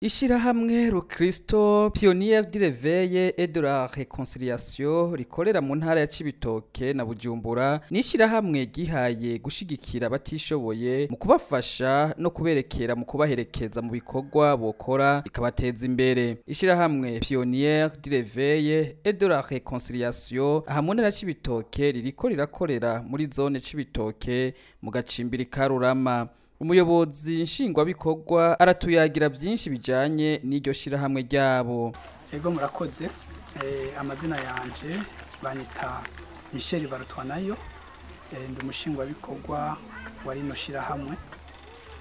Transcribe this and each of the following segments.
Ishirahamwe Rukristo Pionnier du Réveil et de la Réconciliation rikorera mu ntara ya Cibitoke na Bujumbura n'ishirahamwe gihaye gushigikira abatishoboye mu kubafasha no kuberekera mu kubaherekeza mu bikorwa bokora ikabateza imbere. Ishirahamwe Pionnier du Réveil et de la Réconciliation aha mu ntara ya Cibitoke ririko rirakorera muri zone Cibitoke mu gacimbiri ka Rurama. Umuyobozi nshingwabikorwa aratuyagira byinshi bijanye n'iryo shirahamwe ryabo. Ego murakoze, amazina yanje banyita Michel Barutwanayo, ndi umushingwabikorwa wa rino shirahamwe.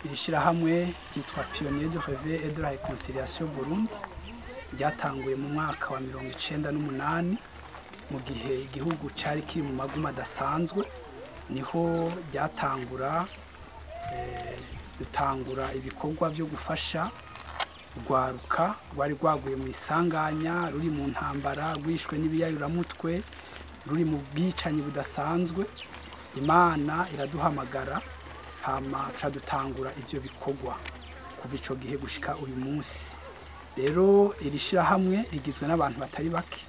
Iri shirahamwe ryitwa Pionnier du Réveil et de la Réconciliation Burundi, ryatanguye mu mwaka wa 1998 mu gihe igihugu cari kiri mu maguma adasanzwe, niho ryatangura dutangura ibikorwa byo gufasha rwaruka rwari rwaguye mu isanganya, ruri mu ntambara, rwishwe n'ibiyayuramutwe, ruri mu bwicanyi budasanzwe. Imana iraduhamagara hama dutangura ivyo bikorwa kuva ico gihe gushika uyu munsi. Rero iri shirahamwe rigizwe n'abantu batari bake,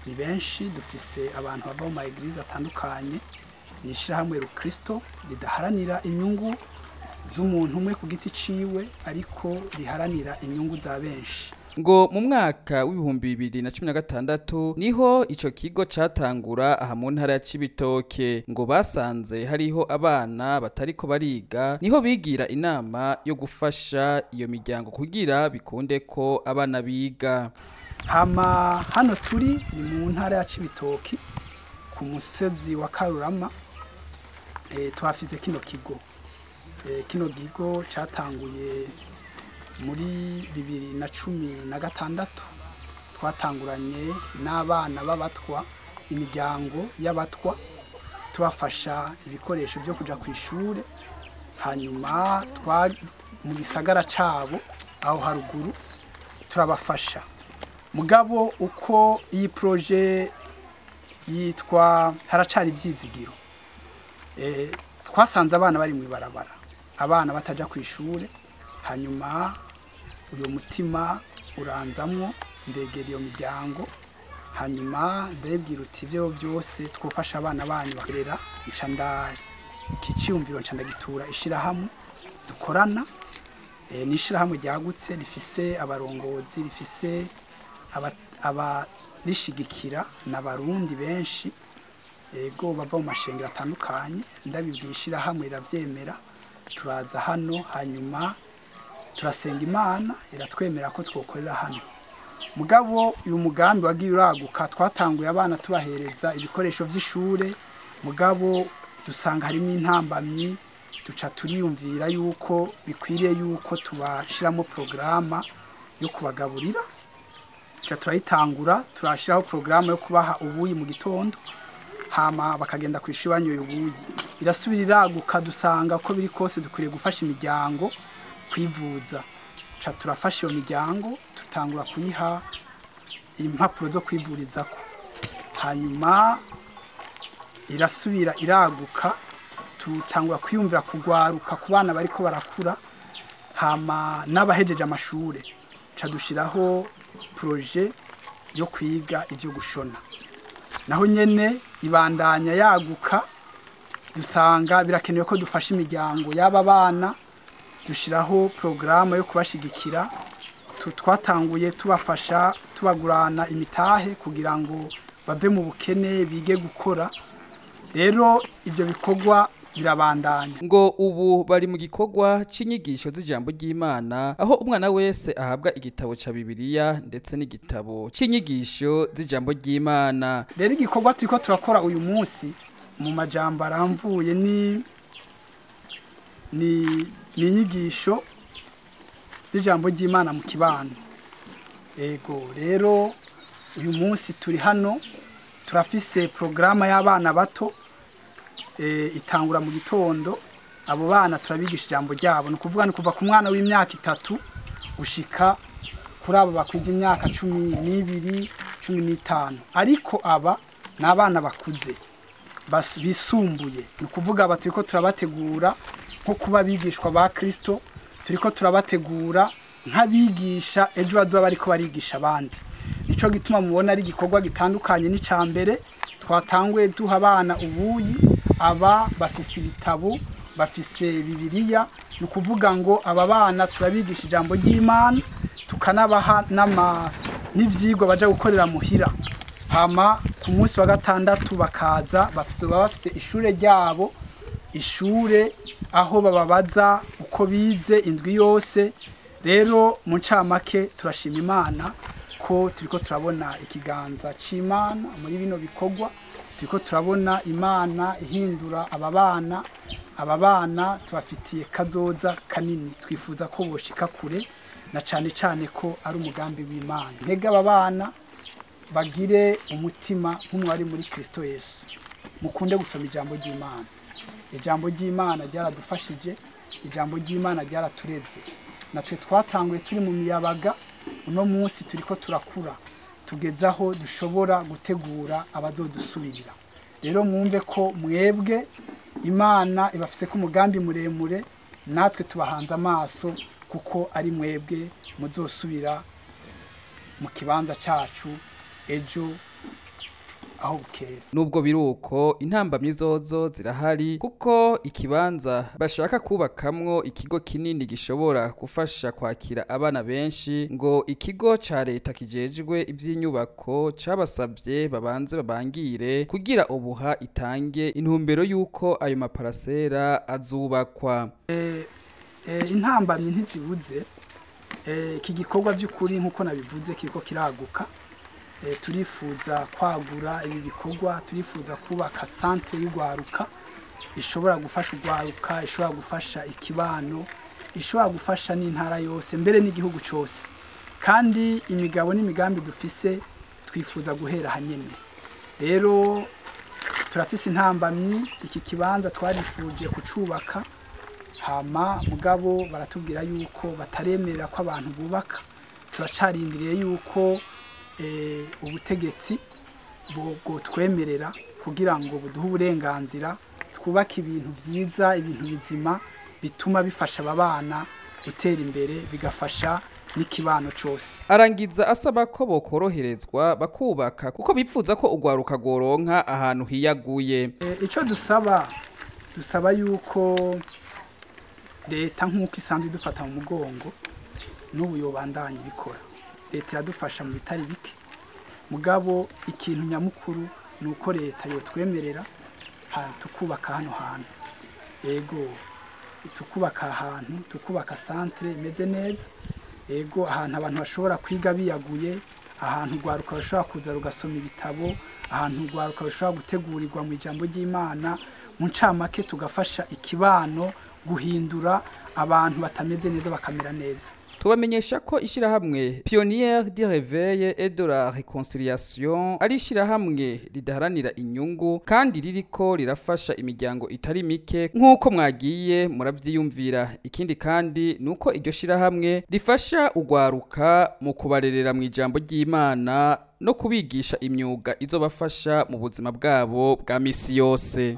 ni benshi, dufise abantu bava mu ma eglise atandukanye. Ni ishirahamwe Rukristo ridaharanira inyungu z'umuntu umwe ku giti ciwe, ariko riharanira inyungu za benshi. Ngo mu mwaka w'ibihumbi 2016 niho ico kigo catangura aha mu ntara ya Cibitoke. Ngo basanze hariho abana batariko bariga, niho bigira inama yo gufasha iyo miryango kugira bikunde ko abana biga. Hano turi ni mu ntara ya Cibitoke ku musozi wa Karurama. Twafize kino kigo. Kino kigo catanguye muri 2016. Twatanguranye n'abana b'abatwa, imiryango y'abatwa, tubafasha ibikoresho byo kuja ku ishure. Hanyuma mu gisagara cabo aho haruguru turabafasha. Mugabo uko iyi projet yitwa haracari ivyizigiro, twasanze abana bari mu ibarabara, abana bataja ku ishure. Hanyuma uyo mutima uranzamwo, ndegera iyo miryango, hanyuma ndebwira uti ivyo byose twofasha abana banyu bakorera. Kiciyumviro ndagitura ishirahamwe dukorana. Ni ishirahamwe ryagutse, rifise abarongozi, rifise abarishigikira n'abarundi benshi, ego bava mu mashengero atandukanye. Ndabibwiye ishirahamwe iravyemera, turaza hano, hanyuma turasenga Imana iratwemera ko twokorera hano. Mugabo uyu mugambi wagiye uraguka, twatanguye abana tubahereza ibikoresho vy'ishure, mugabo dusanga harimo intambamyi. Duca turiyumvira yuko bikwiriye yuko tubashiramo programa yo kubagaburira. Turayitangura, turashiraho programa yo kubaha ubuyi mu gitondo, hama bakagenda kwishura banyoye ubuyi. Irasubira iraguka, dusanga ko biri kose dukwiriye gufasha imiryango kwivuza. Turafasha iyo miryango, tutangura kuyiha impapuro zo kwivurizako. Hanyuma irasubira iraguka, tutangura kwiyumvira kugwaruka ku bana bariko barakura, hama n'abahejeje amashure. Dushiraho projet yo kwiga ivyo gushona. Naho nyene ibandanya yaguka, dusanga birakenewe ko dufasha imiryango y'aba bana. Dushiraho programa yo kubashigikira. Twatanguye tubafasha, tubagurana imitahe kugira ngo bave mu bukene, bige gukora. Rero ivyo bikorwa birabandanya. Ngo ubu bari mu gikorwa c'inyigisho z'ijambo ry'Imana, aho umwana wese ahabwa igitabo ca Bibiliya ndetse n'igitabo c'inyigisho z'ijambo ry'Imana. Rero igikorwa turiko turakora uyu munsi mu majambo aramvuye ni inyigisho z'ijambo ry'Imana mu kibano. Ego rero uyu munsi turi hano, turafise programa y'abana bato, itangura mu gitondo. Abo bana turabigisha ijambo ryabo, ni kuvuga ni kuva ku mwana w'imyaka 3 gushika kuri abo bakwije imyaka 12, 15. Ariko aba n'abana bakuze bisumbuye, ni kuvuga turiko turabategura nko kuba bigishwa ba Kristo, turiko turabategura nk'abigisha ejo bazoba bariko barigisha abandi. Nico gituma mubona ari igikorwa gitandukanye n'icambere twatanguye duha abana ubuyi, aba bafise ibitabo, bafise Bibiliya, ni ukuvuga ngo aba bana turabigisha ijambo ry'Imana, tukanabaha n'ivyigwa baja gukorera muhira. Hama ku munsi wa gatandatu bakaza bafise ishure ryabo, ishure aho bababaza uko bize indwi yose. Rero mu ncamake turashima Imana ko turiko turabona ikiganza c'Imana muri bino bikorwa, turiko turabona Imana ihindura aba bana tubafitiye kazoza kanini, twifuza ko boshika kure, na cane cane ko ari umugambi w'Imana. Ntega aba bana bagire umutima nk'umwari muri Kristo Yesu, mukunde gusoma ijambo ry'Imana. Ijambo ry'Imana ryaradufashije, ijambo ry'Imana ryaratureze. Natwe twatanguye turi mu miyabaga, uno munsi turiko turakura, tugezaho dushobora gutegura abazodusubirira. Rero mwumve ko mwebwe Imana ibafise ko umugambi muremure, natwe tubahanze amaso kuko ari mwebwe muzosubira mu kibanza cacu ejo aho bukera. Nubwo biruko intambamyi zozo zirahari, kuko ikibanza bashaka kubakamwo ikigo kinini gishobora gufasha kwakira abana benshi, ngo ikigo ca leta kijejwe ivy'inyubako cabasavye babanze babangire kugira ubuha itange intumbero yuko ayo maparasera azubakwa. Intambamyi ntizibuze, iki gikorwa by'ukuri nkuko nabivuze kiriko kiraguka. Turifuza kwagura ibi bikorwa, turifuza kubaka centre y'ugwaruka ishobora gufasha ugwaruka, ishobora gufasha ikibano, ishobora gufasha n'intara yose, mbere n'igihugu cyose. Kandi imigabo n'imigambi dufise twifuza guhera hanyene. Rero turafise intambamyi, iki kibanza twarifuje kucubaka, hama mugabo baratubwira yuko bataremera ko abantu bubaka. Turacarindiriye yuko ubutegetsi bwo twemerera kugira ngo buduhe uburenganzira twubake ibintu byiza, ibintu bizima bituma bifasha aba bana gutera imbere, bigafasha n'ikibano cyose. Arangiza asaba ko bokoroherezwa bakubaka kuko bipfuza ko ugwaruka goronka ahantu hiyaguye. Ico dusaba yuko leta nk'uko isanzwe idufata mu mugongo n'ubu yobandanya bikora. Leta iradufasha mu bitari bike, mugabo ikintu nyamukuru nuko leta yotwemerera tukubaka hano hantu. Ego tukubaka ahantu, tukubaka centre imeze neza, ego ahantu abantu bashobora kwiga biyaguye, ahantu ugwaruka bashobora kuza rugasoma ibitabo, ahantu ugwaruka bashobora gutegurirwa mu ijambo ry'Imana. Mu ncamake tugafasha ikibano guhindura abantu batameze neza bakamera neza. Tubamenyesha ko ishirahamwe Pionnière du Réveil et de la Réconciliation ari ishirahamwe ridaharanira inyungu kandi ririko rirafasha imiryango itari mike nk'uko mwagiye muravyiyumvira. Ikindi kandi nuko iryo shirahamwe rifasha ugwaruka mu kubarerera mu ijambo ry'Imana no kubigisha imyuga izobafasha mu buzima bwabo bwa misi yose.